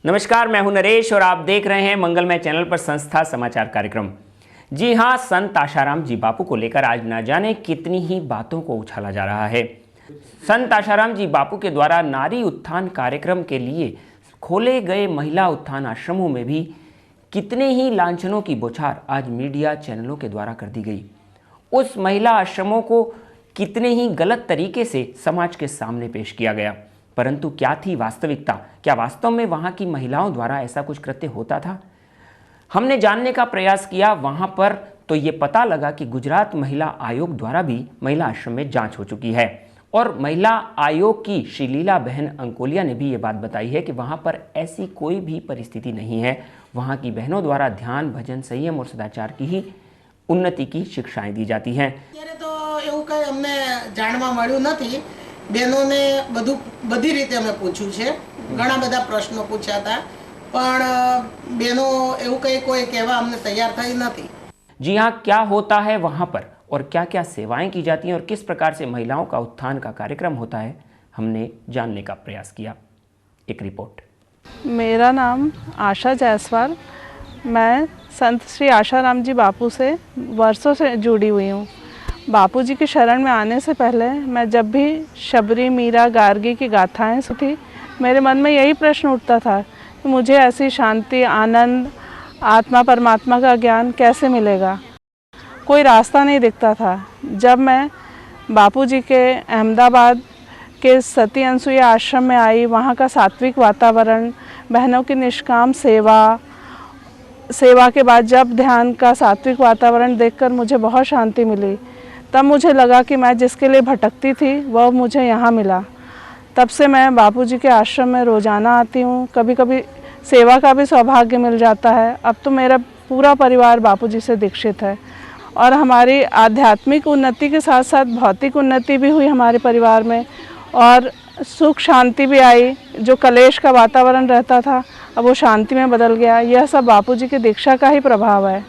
नमस्कार, मैं हूं नरेश और आप देख रहे हैं मंगलमय चैनल पर संस्था समाचार कार्यक्रम। जी हां, संत आशाराम जी बापू को लेकर आज न जाने कितनी ही बातों को उछाला जा रहा है। संत आशाराम जी बापू के द्वारा नारी उत्थान कार्यक्रम के लिए खोले गए महिला उत्थान आश्रमों में भी कितने ही लांछनों की बौछार आज मीडिया चैनलों के द्वारा कर दी गई। उस महिला आश्रमों को कितने ही गलत तरीके से समाज के सामने पेश किया गया, परंतु क्या थी वास्तविकता? क्या वास्तव में वहाँ की महिलाओं द्वारा ऐसा कुछ कृत्य होता था? हमने जानने का प्रयास किया वहाँ पर, तो ये पता लगा कि गुजरात महिला आयोग द्वारा भी महिला आश्रम में जांच हो चुकी है और महिला आयोग की श्री लीला बहन अंकोलिया ने भी ये बात बताई है कि वहाँ पर ऐसी कोई भी परिस्थिति नहीं है। वहाँ की बहनों द्वारा ध्यान, भजन, संयम और सदाचार की ही उन्नति की शिक्षाएं दी जाती हैं। तो એવું કઈ અમને જાણવા મળ્યું નથી। બહેનોને બધી રીતે અમે પૂછ્યું છે, ઘણા બધા પ્રશ્નો પૂછ્યા હતા, પણ બહેનો એવું કઈ કોઈ કહેવા અમને તૈયાર થઈ નથી। जी हाँ, क्या होता है वहाँ पर और क्या क्या सेवाएं की जाती हैं और किस प्रकार से महिलाओं का उत्थान का कार्यक्रम होता है, हमने जानने का प्रयास किया। एक रिपोर्ट। मेरा नाम आशा जायसवाल, मैं संत श्री आशाराम जी बापू से वर्षों से जुड़ी हुई हूँ। बापूजी की शरण में आने से पहले मैं जब भी शबरी, मीरा, गार्गी की गाथाएं सुनती, मेरे मन में यही प्रश्न उठता था कि मुझे ऐसी शांति, आनंद, आत्मा परमात्मा का ज्ञान कैसे मिलेगा। कोई रास्ता नहीं दिखता था। जब मैं बापूजी के अहमदाबाद के सती अनसुईया आश्रम में आई, वहाँ का सात्विक वातावरण, बहनों की निष्काम सेवा के बाद जब ध्यान का सात्विक वातावरण देखकर मुझे बहुत शांति मिली। तब मुझे लगा कि मैं जिसके लिए भटकती थी वह मुझे यहाँ मिला। तब से मैं बापूजी के आश्रम में रोज़ाना आती हूँ। कभी कभी सेवा का भी सौभाग्य मिल जाता है। अब तो मेरा पूरा परिवार बापूजी से दीक्षित है और हमारी आध्यात्मिक उन्नति के साथ साथ भौतिक उन्नति भी हुई हमारे परिवार में और सुख शांति भी आई। जो कलेश का वातावरण रहता था अब वो शांति में बदल गया। यह सब बापूजी की दीक्षा का ही प्रभाव है।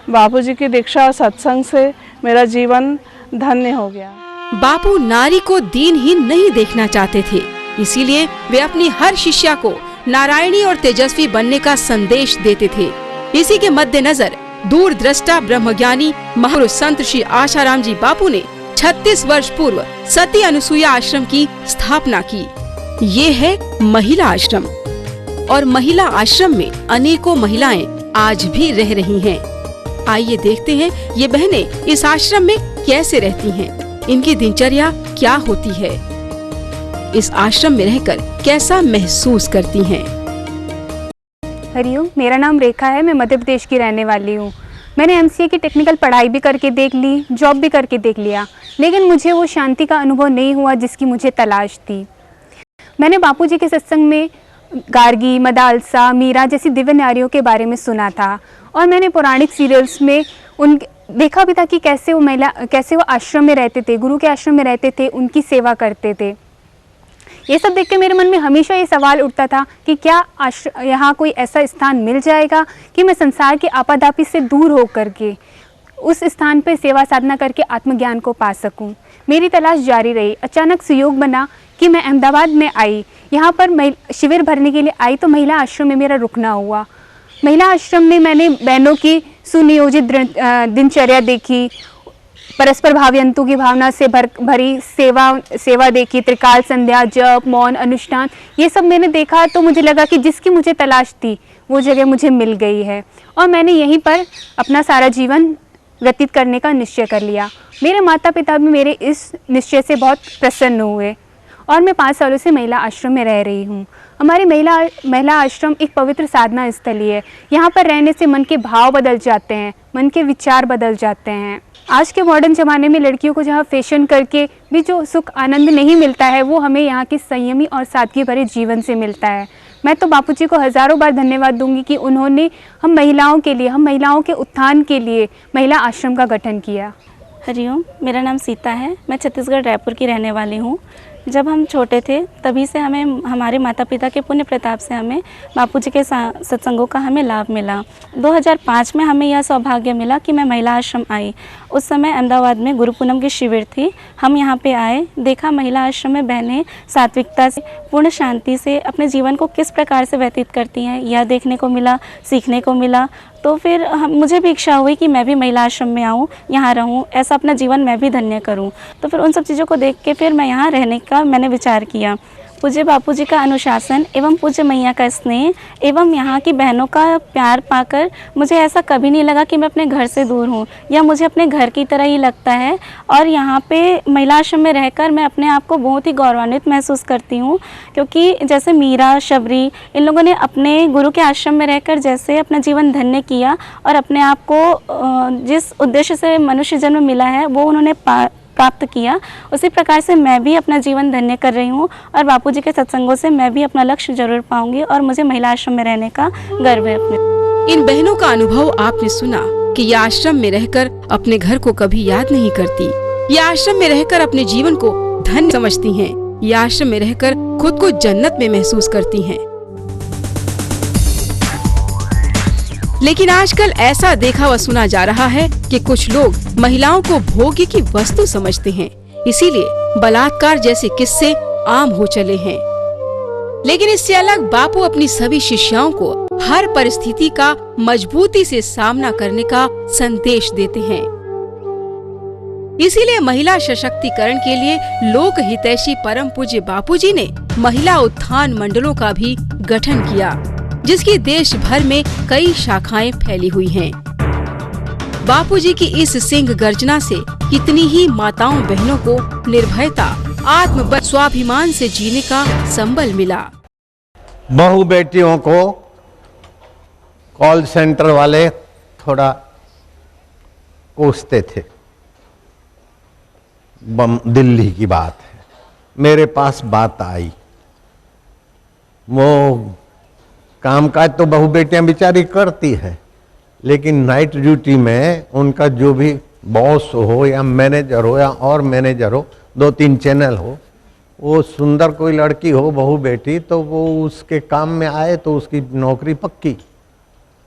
बापूजी की दीक्षा और सत्संग से मेरा जीवन धन्य हो गया। बापू नारी को दीनहीन नहीं देखना चाहते थे, इसीलिए वे अपनी हर शिष्या को नारायणी और तेजस्वी बनने का संदेश देते थे। इसी के मद्देनजर दूरदृष्टा ब्रह्मज्ञानी महापुरुष संत श्री आशाराम जी बापू ने 36 वर्ष पूर्व सती अनसुईया आश्रम की स्थापना की। ये है महिला आश्रम और महिला आश्रम में अनेकों महिलाएं आज भी रह रही हैं। आइए देखते हैं ये बहनें इस आश्रम में कैसे रहती हैं, इनकी दिनचर्या क्या होती है, इस आश्रम में रहकर कैसा महसूस करती हैं। हरिओम, मेरा नाम रेखा है। मैं मध्य प्रदेश की रहने वाली हूँ। मैंने एमसीए की टेक्निकल पढ़ाई भी करके देख ली, जॉब भी करके देख लिया, लेकिन मुझे वो शांति का अनुभव नहीं हुआ जिसकी मुझे तलाश थी। मैंने बापूजी के सत्संग में गार्गी, मदालसा, मीरा जैसी दिव्य नारियों के बारे में सुना था और मैंने पौराणिक सीरियल्स में देखा भी था कि कैसे वो आश्रम में रहते थे, गुरु के आश्रम में रहते थे, उनकी सेवा करते थे। ये सब देख के मेरे मन में हमेशा ये सवाल उठता था कि क्या यहाँ कोई ऐसा स्थान मिल जाएगा कि मैं संसार के आपाधापी से दूर हो करके उस स्थान पर सेवा साधना करके आत्मज्ञान को पा सकूं। मेरी तलाश जारी रही। अचानक सुयोग बना कि मैं अहमदाबाद में आई। यहाँ पर शिविर भरने के लिए आई तो महिला आश्रम में मेरा रुकना हुआ। महिला आश्रम में मैंने बहनों की सुनियोजित दिनचर्या देखी, परस्पर भावयंतु की भावना से भरी सेवा देखी, त्रिकाल संध्या, जप, मौन, अनुष्ठान, ये सब मैंने देखा तो मुझे लगा कि जिसकी मुझे तलाश थी वो जगह मुझे मिल गई है और मैंने यहीं पर अपना सारा जीवन व्यतीत करने का निश्चय कर लिया। मेरे माता पिता भी मेरे इस निश्चय से बहुत प्रसन्न हुए और मैं 5 सालों से महिला आश्रम में रह रही हूँ। हमारी महिला आश्रम एक पवित्र साधना स्थली है। यहाँ पर रहने से मन के भाव बदल जाते हैं, मन के विचार बदल जाते हैं। आज के मॉडर्न ज़माने में लड़कियों को जहाँ फैशन करके भी जो सुख आनंद नहीं मिलता है वो हमें यहाँ के संयमी और सादगी भरे जीवन से मिलता है। मैं तो बापूजी को हज़ारों बार धन्यवाद दूंगी कि उन्होंने हम महिलाओं के उत्थान के लिए महिला आश्रम का गठन किया। हरिओम, मेरा नाम सीता है। मैं छत्तीसगढ़ रायपुर की रहने वाली हूँ। जब हम छोटे थे तभी से हमें हमारे माता पिता के पुण्य प्रताप से हमें बापूजी के सत्संगों का हमें लाभ मिला। 2005 में हमें यह सौभाग्य मिला कि मैं महिला आश्रम आई। उस समय अहमदाबाद में गुरु पूनम की शिविर थी। हम यहाँ पे आए, देखा महिला आश्रम में बहनें सात्विकता से, पूर्ण शांति से अपने जीवन को किस प्रकार से व्यतीत करती हैं, यह देखने को मिला, सीखने को मिला। तो फिर मुझे भी इच्छा हुई कि मैं भी महिला आश्रम में आऊँ, यहाँ रहूँ, ऐसा अपना जीवन मैं भी धन्य करूँ। तो फिर उन सब चीज़ों को देख के फिर मैं यहाँ रहने का मैंने विचार किया। पूज्य बापूजी का अनुशासन एवं पूज्य मैया का स्नेह एवं यहाँ की बहनों का प्यार पाकर मुझे ऐसा कभी नहीं लगा कि मैं अपने घर से दूर हूँ, या मुझे अपने घर की तरह ही लगता है। और यहाँ पे महिला आश्रम में रहकर मैं अपने आप को बहुत ही गौरवान्वित महसूस करती हूँ, क्योंकि जैसे मीरा, शबरी, इन लोगों ने अपने गुरु के आश्रम में रहकर जैसे अपना जीवन धन्य किया और अपने आप को जिस उद्देश्य से मनुष्य जन्म मिला है वो उन्होंने प्राप्त किया, उसी प्रकार से मैं भी अपना जीवन धन्य कर रही हूँ। और बापूजी के सत्संगों से मैं भी अपना लक्ष्य जरूर पाऊंगी और मुझे महिला आश्रम में रहने का गर्व है अपने। इन बहनों का अनुभव आपने सुना कि ये आश्रम में रहकर अपने घर को कभी याद नहीं करती। ये आश्रम में रहकर अपने जीवन को धन्य समझती हैं। ये आश्रम में रहकर खुद को जन्नत में महसूस करती हैं। लेकिन आजकल ऐसा देखा व सुना जा रहा है कि कुछ लोग महिलाओं को भोग्य की वस्तु समझते हैं, इसीलिए बलात्कार जैसे किस्से आम हो चले हैं। लेकिन इससे अलग बापू अपनी सभी शिष्याओं को हर परिस्थिति का मजबूती से सामना करने का संदेश देते हैं। इसीलिए महिला सशक्तिकरण के लिए लोक हितैषी परम पूज्य बापूजी ने महिला उत्थान मंडलों का भी गठन किया, जिसकी देश भर में कई शाखाएं फैली हुई हैं। बापूजी की इस सिंह गर्जना से कितनी ही माताओं बहनों को निर्भयता, आत्मबल, स्वाभिमान से जीने का संबल मिला। बहू बेटियों को कॉल सेंटर वाले थोड़ा कोसते थे। दिल्ली की बात है, मेरे पास बात आई। वो कामकाज तो बहू बेटियां बेचारी करती है, लेकिन नाइट ड्यूटी में उनका जो भी बॉस हो या मैनेजर हो या और मैनेजर हो, 2-3 चैनल हो, वो सुंदर कोई लड़की हो बहू बेटी, तो वो उसके काम में आए तो उसकी नौकरी पक्की,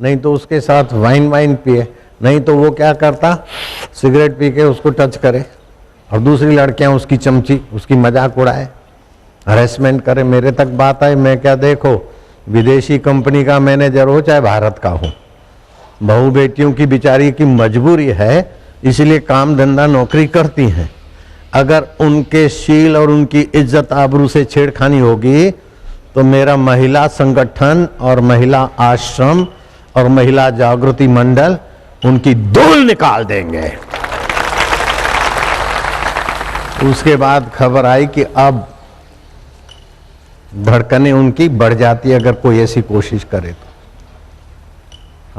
नहीं तो उसके साथ वाइन पिए, नहीं तो वो क्या करता, सिगरेट पी के उसको टच करे और दूसरी लड़कियां उसकी चमची, उसकी मजाक उड़ाए, हरेसमेंट करे। मेरे तक बात आई, मैं क्या, देखो विदेशी कंपनी का मैनेजर हो चाहे भारत का हो, बहू बेटियों की बेचारी की मजबूरी है, इसलिए काम धंधा नौकरी करती हैं। अगर उनके शील और उनकी इज्जत आबरू से छेड़खानी होगी तो मेरा महिला संगठन और महिला आश्रम और महिला जागृति मंडल उनकी धूल निकाल देंगे। उसके बाद खबर आई कि अब धड़कनें उनकी बढ़ जाती है अगर कोई ऐसी कोशिश करे तो।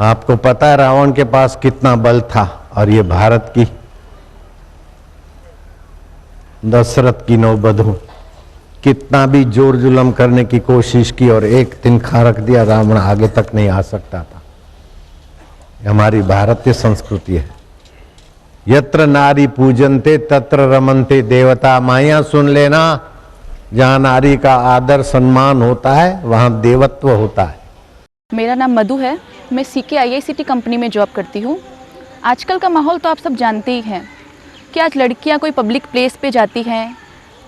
आपको पता है रावण के पास कितना बल था, और ये भारत की दशरथ की नौबधु कितना भी जोर जुलम करने की कोशिश की और एक दिन रख दिया, रावण आगे तक नहीं आ सकता था। हमारी भारतीय संस्कृति है। यत्र नारी पूजनते तत्र रमनते देवता। माया सुन लेना, जहाँ नारी का आदर सम्मान होता है वहाँ देवत्व होता है। मेरा नाम मधु है, मैं सीके IICT कंपनी में जॉब करती हूँ। आजकल का माहौल तो आप सब जानते ही हैं कि आज लड़कियाँ कोई पब्लिक प्लेस पे जाती हैं,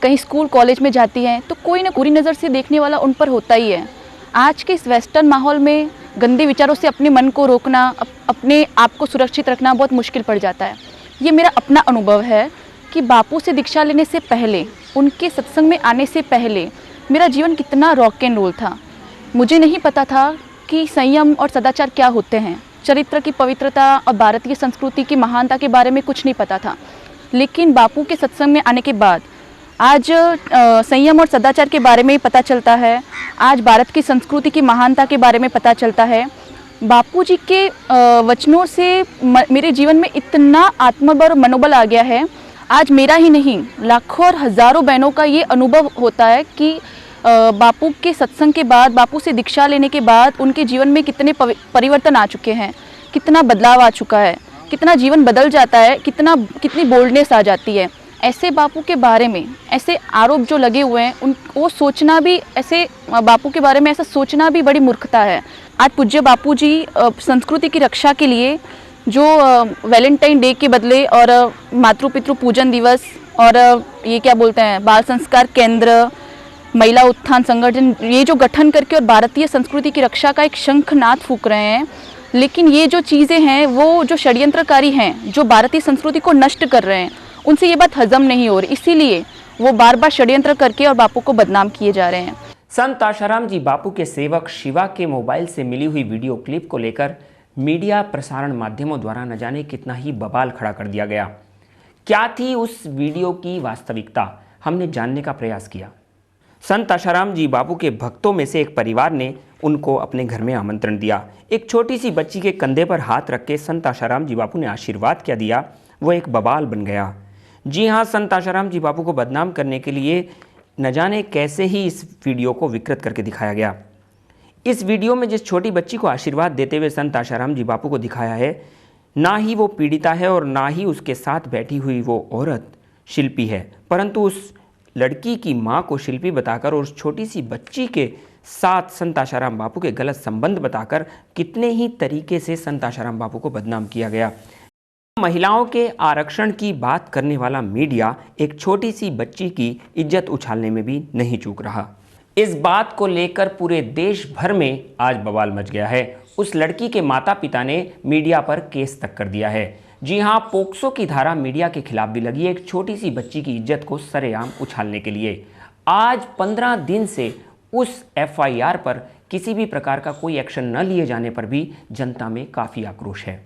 कहीं स्कूल कॉलेज में जाती हैं, तो कोई ना बुरी नज़र से देखने वाला उन पर होता ही है। आज के इस वेस्टर्न माहौल में गंदे विचारों से अपने मन को रोकना, अपने आप को सुरक्षित रखना बहुत मुश्किल पड़ जाता है। ये मेरा अपना अनुभव है कि बापू से दीक्षा लेने से पहले, उनके सत्संग में आने से पहले मेरा जीवन कितना रॉक एंड रोल था। मुझे नहीं पता था कि संयम और सदाचार क्या होते हैं, चरित्र की पवित्रता और भारतीय संस्कृति की महानता के बारे में कुछ नहीं पता था। लेकिन बापू के सत्संग में आने के बाद आज संयम और सदाचार के बारे में ही पता चलता है। आज भारत की संस्कृति की महानता के बारे में पता चलता है। बापू जी के वचनों से मेरे जीवन में इतना आत्मबल और मनोबल आ गया है। आज मेरा ही नहीं, लाखों और हज़ारों बहनों का ये अनुभव होता है कि बापू के सत्संग के बाद, बापू से दीक्षा लेने के बाद उनके जीवन में कितने परिवर्तन आ चुके हैं, कितना बदलाव आ चुका है, कितना जीवन बदल जाता है, कितनी बोल्डनेस आ जाती है। ऐसे बापू के बारे में ऐसे आरोप जो लगे हुए हैं उन वो सोचना भी, ऐसे बापू के बारे में ऐसा सोचना भी बड़ी मूर्खता है। आज पूज्य बापू जी संस्कृति की रक्षा के लिए जो वैलेंटाइन डे के बदले और मातृ पितृ पूजन दिवस और ये क्या बोलते हैं बाल संस्कार केंद्र, महिला उत्थान संगठन, ये जो गठन करके और भारतीय संस्कृति की रक्षा का एक शंखनाद फूंक रहे हैं, लेकिन ये जो चीज़ें हैं वो जो षड्यंत्रकारी हैं, जो भारतीय संस्कृति को नष्ट कर रहे हैं, उनसे ये बात हजम नहीं हो रही, इसीलिए वो बार बार षड्यंत्र करके और बापू को बदनाम किए जा रहे हैं। संत आशाराम जी बापू के सेवक शिवा के मोबाइल से मिली हुई वीडियो क्लिप को लेकर मीडिया प्रसारण माध्यमों द्वारा न जाने कितना ही बवाल खड़ा कर दिया गया। क्या थी उस वीडियो की वास्तविकता, हमने जानने का प्रयास किया। संत आशाराम जी बापू के भक्तों में से एक परिवार ने उनको अपने घर में आमंत्रण दिया। एक छोटी सी बच्ची के कंधे पर हाथ रख के संत आशाराम जी बापू ने आशीर्वाद क्या दिया, वो एक बवाल बन गया। जी हाँ, संत आशाराम जी बापू को बदनाम करने के लिए न जाने कैसे ही इस वीडियो को विकृत करके दिखाया गया। इस वीडियो में जिस छोटी बच्ची को आशीर्वाद देते हुए संत आशाराम जी बापू को दिखाया है, ना ही वो पीड़िता है और ना ही उसके साथ बैठी हुई वो औरत शिल्पी है, परंतु उस लड़की की माँ को शिल्पी बताकर और उस छोटी सी बच्ची के साथ संत आशाराम बापू के गलत संबंध बताकर कितने ही तरीके से संत आशाराम बापू को बदनाम किया गया। महिलाओं के आरक्षण की बात करने वाला मीडिया एक छोटी सी बच्ची की इज्जत उछालने में भी नहीं चूक रहा। इस बात को लेकर पूरे देश भर में आज बवाल मच गया है। उस लड़की के माता पिता ने मीडिया पर केस तक कर दिया है। जी हाँ, पोक्सो की धारा मीडिया के खिलाफ भी लगी है, एक छोटी सी बच्ची की इज्जत को सरेआम उछालने के लिए। आज 15 दिन से उस FIR पर किसी भी प्रकार का कोई एक्शन न लिए जाने पर भी जनता में काफ़ी आक्रोश है।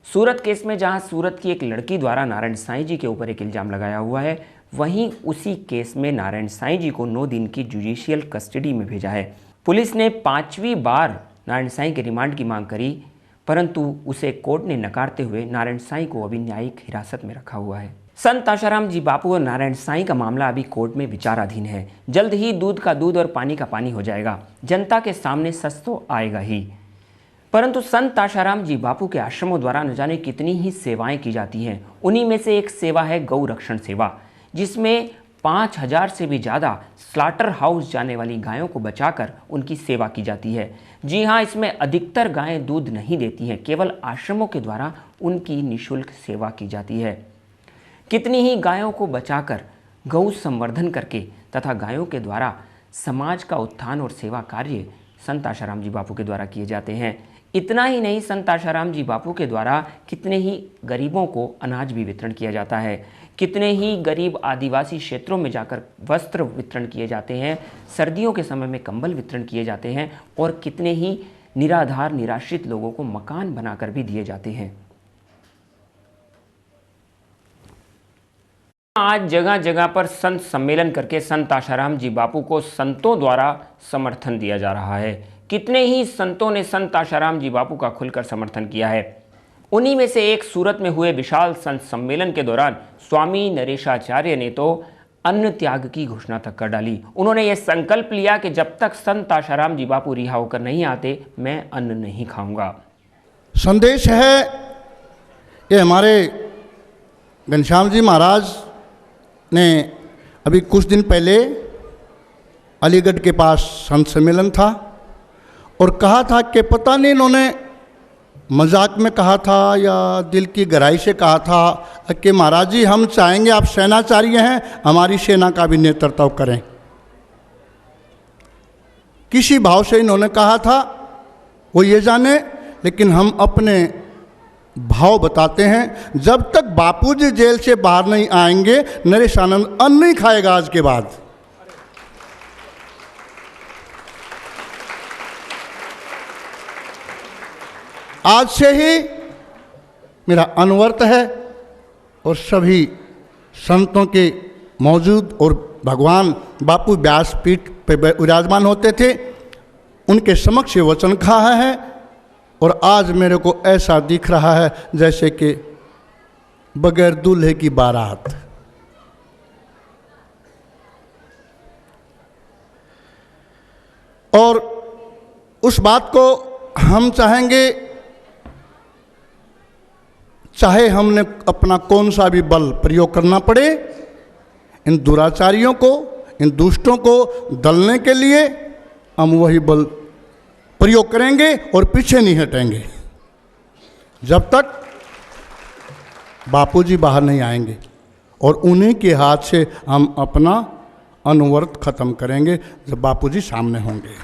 सूरत केस में जहां सूरत की एक लड़की द्वारा नारायण साईं जी के ऊपर एक इल्ज़ाम लगाया हुआ है, वहीं उसी केस में नारायण साईं जी को 9 दिन की जुडिशियल कस्टडी में भेजा है। पुलिस ने 5वीं बार नारायण साईं के रिमांड की मांग करी, परंतु उसे कोर्ट ने नकारते हुए नारायण साईं को अभी न्यायिक हिरासत में रखा हुआ है। संत आशाराम जी बापू और नारायण साईं का मामला अभी कोर्ट में विचाराधीन है। जल्द ही दूध का दूध और पानी का पानी हो जाएगा, जनता के सामने सच तो आएगा ही। परंतु संत आशाराम जी बापू के आश्रमों द्वारा न जाने कितनी ही सेवाएं की जाती हैं। उन्हीं में से एक सेवा है गौ रक्षण सेवा, जिसमें 5000 से भी ज़्यादा स्लाटर हाउस जाने वाली गायों को बचाकर उनकी सेवा की जाती है। जी हाँ, इसमें अधिकतर गायें दूध नहीं देती हैं, केवल आश्रमों के द्वारा उनकी निःशुल्क सेवा की जाती है। कितनी ही गायों को बचाकर गौ संवर्धन करके तथा गायों के द्वारा समाज का उत्थान और सेवा कार्य संत आशाराम जी बापू के द्वारा किए जाते हैं। इतना ही नहीं, संत आशाराम जी बापू के द्वारा कितने ही गरीबों को अनाज भी वितरण किया जाता है, कितने ही गरीब आदिवासी क्षेत्रों में जाकर वस्त्र वितरण किए जाते हैं, सर्दियों के समय में कंबल वितरण किए जाते हैं और कितने ही निराधार निराश्रित लोगों को मकान बनाकर भी दिए जाते हैं। आज जगह जगह पर संत सम्मेलन करके संत आशाराम जी बापू को संतों द्वारा समर्थन दिया जा रहा है। कितने ही संतों ने संत आशाराम जी बापू का खुलकर समर्थन किया है। उन्हीं में से एक सूरत में हुए विशाल संत सम्मेलन के दौरान स्वामी नरेशाचार्य ने तो अन्न त्याग की घोषणा तक कर डाली। उन्होंने ये संकल्प लिया कि जब तक संत आशाराम जी बापू रिहा होकर नहीं आते, मैं अन्न नहीं खाऊंगा। संदेश है ये हमारे घनश्याम जी महाराज ने अभी कुछ दिन पहले अलीगढ़ के पास संत सम्मेलन था और कहा था कि पता नहीं इन्होंने मजाक में कहा था या दिल की गहराई से कहा था कि महाराज जी हम चाहेंगे आप सेनाचार्य हैं, हमारी सेना का भी नेतृत्व करें। किसी भाव से इन्होंने कहा था वो ये जाने, लेकिन हम अपने भाव बताते हैं। जब तक बापूजी जेल से बाहर नहीं आएंगे, नरेश आनंद अन्न नहीं खाएगा आज के बाद। आज से ही मेरा अनवर्त है और सभी संतों के मौजूद और भगवान बापू व्यासपीठ पर विराजमान होते थे, उनके समक्ष वचन कहा है और आज मेरे को ऐसा दिख रहा है जैसे कि बगैर दूल्हे की बारात। और उस बात को हम चाहेंगे, चाहे हमने अपना कौन सा भी बल प्रयोग करना पड़े, इन दुराचारियों को, इन दुष्टों को दलने के लिए हम वही बल प्रयोग करेंगे और पीछे नहीं हटेंगे जब तक बापूजी बाहर नहीं आएंगे, और उन्हीं के हाथ से हम अपना अनवरत खत्म करेंगे जब बापूजी सामने होंगे।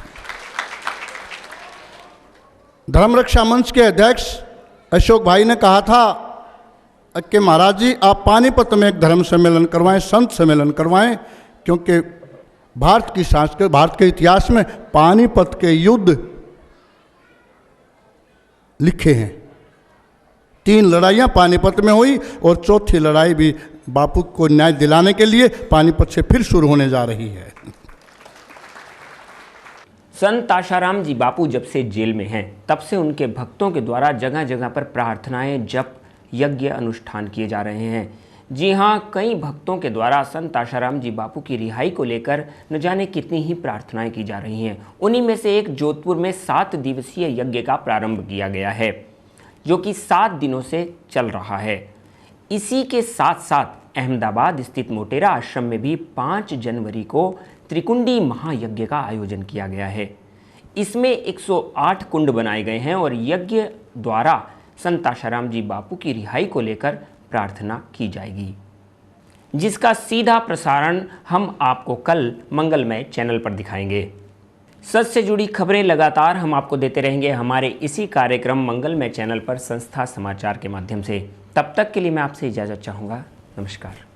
धर्म रक्षा मंच के अध्यक्ष अशोक भाई ने कहा था कि महाराज जी आप पानीपत में एक धर्म सम्मेलन करवाएं, संत सम्मेलन करवाएं, क्योंकि भारत के इतिहास में पानीपत के युद्ध लिखे हैं। 3 लड़ाइयाँ पानीपत में हुई और चौथी लड़ाई भी बापू को न्याय दिलाने के लिए पानीपत से फिर शुरू होने जा रही है। संत आशाराम जी बापू जब से जेल में हैं तब से उनके भक्तों के द्वारा जगह जगह पर प्रार्थनाएं, जप, यज्ञ अनुष्ठान किए जा रहे हैं। जी हाँ, कई भक्तों के द्वारा संत आशाराम जी बापू की रिहाई को लेकर न जाने कितनी ही प्रार्थनाएं की जा रही हैं। उन्हीं में से एक जोधपुर में 7 दिवसीय यज्ञ का प्रारंभ किया गया है, जो कि 7 दिनों से चल रहा है। इसी के साथ साथ अहमदाबाद स्थित मोटेरा आश्रम में भी 5 जनवरी को त्रिकुंडी महायज्ञ का आयोजन किया गया है। इसमें 108 कुंड बनाए गए हैं और यज्ञ द्वारा संत आशाराम जी बापू की रिहाई को लेकर प्रार्थना की जाएगी, जिसका सीधा प्रसारण हम आपको कल मंगलमय चैनल पर दिखाएंगे। सच से जुड़ी खबरें लगातार हम आपको देते रहेंगे हमारे इसी कार्यक्रम मंगलमय चैनल पर संस्था समाचार के माध्यम से। तब तक के लिए मैं आपसे इजाज़त चाहूँगा। नमस्कार।